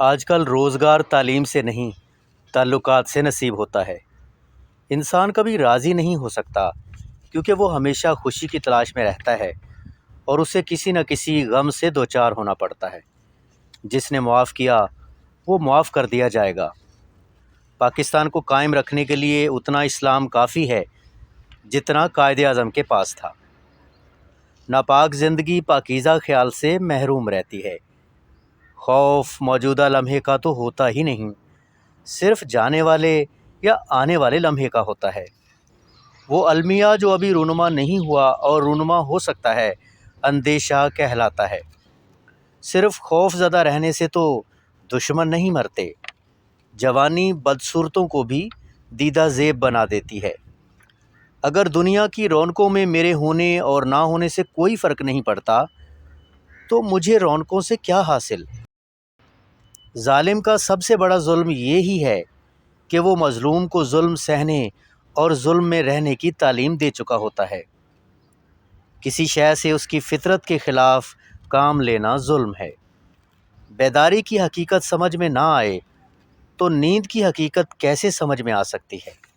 آج کل روزگار تعلیم سے نہیں، تعلقات سے نصیب ہوتا ہے۔ انسان کبھی راضی نہیں ہو سکتا کیونکہ وہ ہمیشہ خوشی کی تلاش میں رہتا ہے اور اسے کسی نہ کسی غم سے دوچار ہونا پڑتا ہے۔ جس نے معاف کیا وہ معاف کر دیا جائے گا۔ پاکستان کو قائم رکھنے کے لیے اتنا اسلام کافی ہے جتنا قائد اعظم کے پاس تھا۔ ناپاک زندگی پاکیزہ خیال سے محروم رہتی ہے۔ خوف موجودہ لمحے کا تو ہوتا ہی نہیں، صرف جانے والے یا آنے والے لمحے کا ہوتا ہے۔ وہ المیہ جو ابھی رونما نہیں ہوا اور رونما ہو سکتا ہے، اندیشہ کہلاتا ہے۔ صرف خوف زدہ رہنے سے تو دشمن نہیں مرتے۔ جوانی بدصورتوں کو بھی دیدہ زیب بنا دیتی ہے۔ اگر دنیا کی رونقوں میں میرے ہونے اور نہ ہونے سے کوئی فرق نہیں پڑتا تو مجھے رونقوں سے کیا حاصل؟ ظالم کا سب سے بڑا ظلم یہی ہے کہ وہ مظلوم کو ظلم سہنے اور ظلم میں رہنے کی تعلیم دے چکا ہوتا ہے۔ کسی شے سے اس کی فطرت کے خلاف کام لینا ظلم ہے۔ بیداری کی حقیقت سمجھ میں نہ آئے تو نیند کی حقیقت کیسے سمجھ میں آ سکتی ہے؟